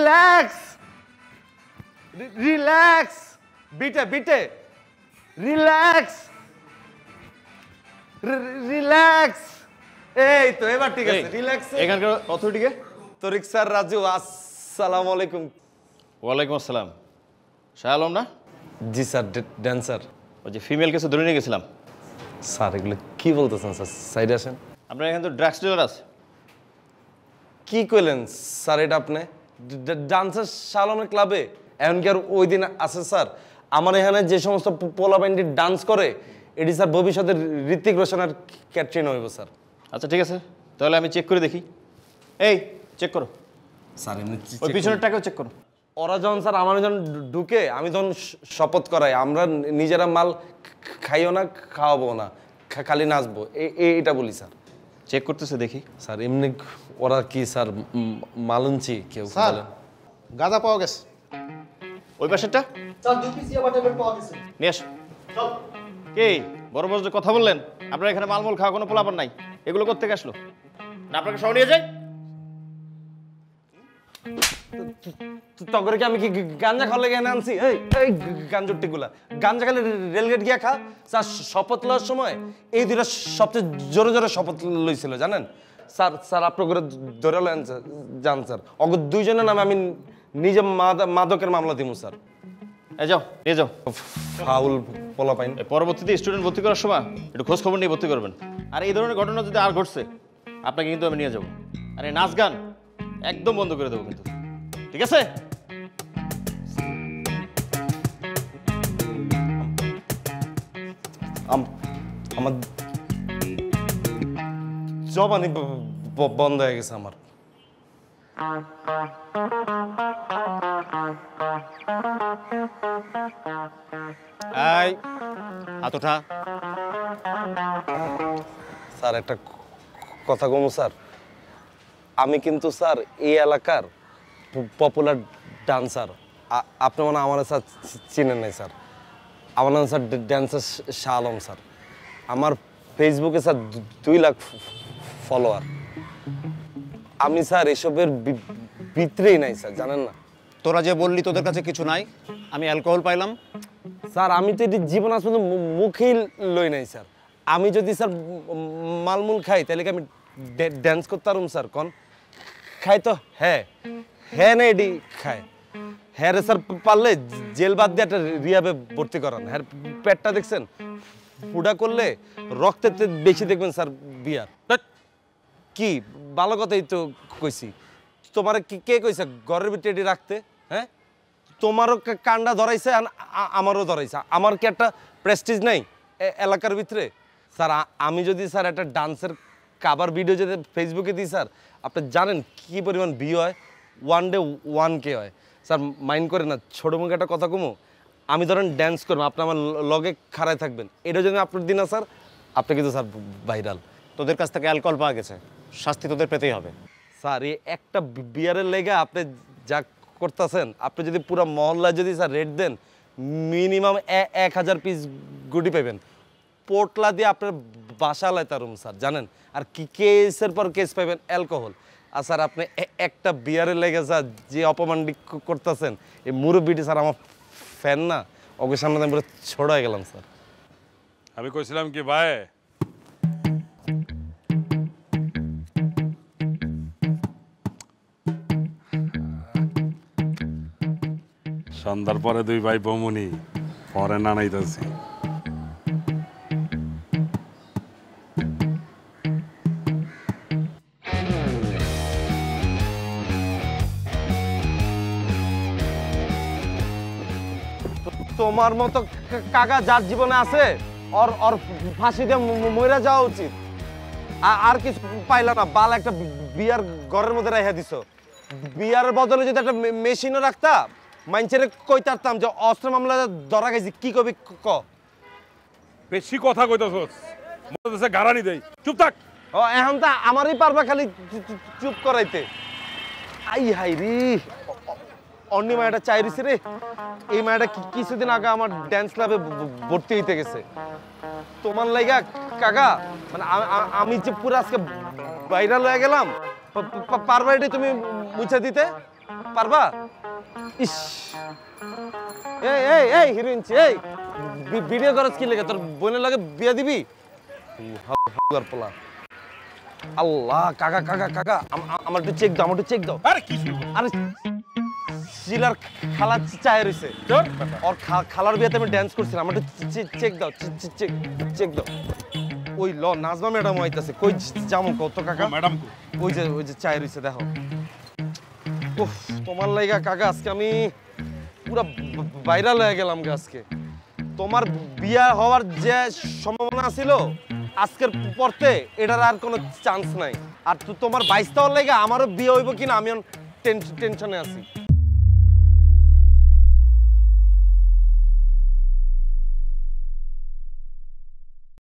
Relax relax বিটে বিটে relax relax এই তো এবার ঠিক আছে রিল্যাক্স এখানকার অথরিটিকে তরিক স্যার রাজু আসসালামু আলাইকুম ওয়ালাইকুম আসসালাম শাহ আলম না জি স্যার ড্যান্সার ওই যে ফিমেল কেসে ধরে নিয়ে গেছিলাম স্যার এগুলো কি বলতেছেন স্যার সাইডে আসেন আপনার এখানে তো ড্রাগস ডিলার আছে কি কইলেন স্যার এটা আপনি ডান্সার শালমের ক্লাবে এখন কি আর ওই দিন আছে স্যার আমার এখানে যে সমস্ত পোলা ব্যান্ডি ডান্স করে এটি স্যার ভবিষ্যতে ঋত্বিক রোশন আর ক্যাটরিনা হইব স্যার আচ্ছা ঠিক আছে তাহলে আমি চেক করে দেখি এই চেক করো স্যার ওই পিছনের টাকাও চেক করো ওরা যখন স্যার আমার যখন ঢুকে আমি তখন শপথ করাই আমরা নিজেরা মাল খাইও না খাওয়াবো না খালি নাচবো এটা বলি স্যার চেক করতেছে দেখি স্যার এমনি ওরা কি স্যার মালুনচি কেউ স্যার বলেন গাঁজা পাওয়া গেছে ওই পাশেরটা স্যার 2 পিস ইয়াবা ট্যাবলেট পাওয়া গেছে নিয়ে আস কে বড় বড় যে কথা বললেন আপনার এখানে মালমূল খাওয়া কোনো পোলাপান নাই এগুলো কোত্থেকে আসলো না আপনাকে সহ নিয়ে যাই তগরে কি আমি কি গাঞ্জা খাওয়ালে গেনে আনছি এই এই গাঞ্জুটিগুলা গাঞ্জা খালে রেলগেট গিয়া খা স্যার শপথ লওয়ার সময় এই দুইটা সবচেয়ে জোরে জোরে শপথ লইছিল জানেন স্যার স্যার আপনার করে ধরে লেন যান স্যার অগ দুইজনের নামে আমি নিজে মাদকের মামলা দিব স্যার এই যাও নিয়ে যাও ফাউল পোলা পাইন পরবর্তীতে স্টুডেন্ট ভর্তি করার সময় একটু খোঁজ খবর নিয়ে ভর্তি করবেন আর এই ধরনের ঘটনা যদি আর ঘটছে আপনাকে কিন্তু আমি নিয়ে যাবো আর এই নাচ গান একদম বন্ধ করে দেবো কিন্তু ঠিক আছে আমার জবানি বন্ধ হয়ে গেছে আমার এই হাত ওঠা স্যার একটা কথা কমু স্যার আমি কিন্তু স্যার এই এলাকার পপুলার ডান্সার আপনি মানে আমার স্যার চিনেন নাই স্যার আমার নাম sir dancer Shah Alam sir আমার ফেসবুকে স্যার 2 লাখ ফলোয়ার আমি স্যার এসবের ভিতরেই নাই স্যার জানেন না তোরা যে বললি তোদের কাছে কিছু নাই আমি অ্যালকোহল পাইলাম স্যার আমি তো এটি জীবন আসলে মুখেই লই নাই স্যার আমি যদি স্যার মালমুল খাই তাহলে কি আমি ড্যান্স করতে পারুম স্যার কোন খাই তো হ্যাঁ হ্যাঁ না এটি খায় হ্যাঁ রে স্যার পারলে জেল বাদ দিয়ে একটা রিহাবে ভর্তি করান হ্যাঁ পেটটা দেখছেন ফুডা করলে রক্তের বেশি দেখবেন স্যার বিয়ার কি ভালো কথাই তো কইছি তোমার কে কইছে ঘরের ভিতরে এটি রাখতে হ্যাঁ তোমারও কান্ডা ধরাইছে আমারও ধরাইছে আমার কি একটা প্রেস্টিজ নাই এলাকার ভিতরে স্যার আমি যদি স্যার একটা ডান্সের কাভার ভিডিও যদি ফেসবুকে দিই স্যার আপনি জানেন কি পরিমাণ ভিউ হয় 1 ডে 1K হয় স্যার মাইন্ড করে না ছোটো মুখে একটা কথা কমো আমি ধরেন ড্যান্স করবো আপনি আমার লগে খাড়ায় থাকবেন এটা যদি আপলোড দিন না স্যার আপনি কিন্তু স্যার ভাইরাল তোদের কাছ থেকে অ্যালকোহল পাওয়া গেছে শাস্তি তোদের পেতেই হবে স্যার এই একটা বিয়ারের লেগে আপনি যা করতেছেন আপনি যদি পুরো মহল্লায় যদি sir rate then minimum 1000 piece গুটি পাবেন পোটলা দিয়ে আপনার বাসা লাইতারুম স্যার জানেন আর কি কেসের পর কেস পাবেন অ্যালকোহল আর স্যার আপনি একটা বিয়ারের লেগে স্যার যে অপমানটি করতেছেন এই মুরব্বিটি স্যার আমার ফ্যান না ওকে সামনে আমি পুরো ছড়াই গেলাম স্যার আমি কইছিলাম কি ভাই সন্ধ্যার পরে 2 ভাই বমুনি পরে নানাইতেছি তোমার মতো কাকা যার জীবনে আছে ওর ওর ফাঁসি দিয়ে মরে যাওয়া উচিত আর কিছু পাইলা না বাল একটা বিয়ার ঘরের মধ্যে রেখে দিছো বিয়ারের বদলে যদি একটা মেশিনও রাখতা মাইনচের কইতারতাম যে অস্ত্র মামলা ধরা গেছি কি কবি ক বেশি কথা কইতাছস মনে গারানি দেই চুপ থাক ও এখন তো আমারই পারবা খালি চুপ করাইতে আই হাই রে অন্য মায়াটা চাইরিছে রে এই মায়াটা কিছুদিন আগে আমার ড্যান্স ক্লাবে ভর্তি হইতে গেছে তোমার লাইগা কাকা মানে আমি যে পুরো আজকে ভাইরাল হয়ে গেলাম পারবা এটা তুমি মুছে দিতে পারবা? ইস, এই হিরোইন এই ভিডিও করছ কি লাগে? তোর বোনের লাগে বিয়ে দিবি? হাউয়ার পোলা। আল্লাহ, কাকা কাকা কাকা, আমার একটু চেক দাও, আমার একটু চেক দাও। আরে কি শুরু করছিস? আরে শিলার খালা চায় রইছে। ওর খালার বিয়েতে আমি ড্যান্স করছিলাম, আমার একটু চেক দাও, চেক দাও। ওই ল নাজমা ম্যাডাম আইতাছে, কই যামু কত কাকা? ম্যাডাম কো? ওই যে চায় রইছে, দেখো। উফ, তোমার লাইগা কাকা আজকে আমি পুরা ভাইরাল হয়ে গেলাম আজকে। তোমার বিয়া হওয়ার যে সম্ভাবনা ছিল আজকের পরতে এটার আর কোনো চান্স নাই। আর তোমার 22 হওয়ার লাইগা আমারও বিয়ে হইব কিনা আমি টেনশনে আছি।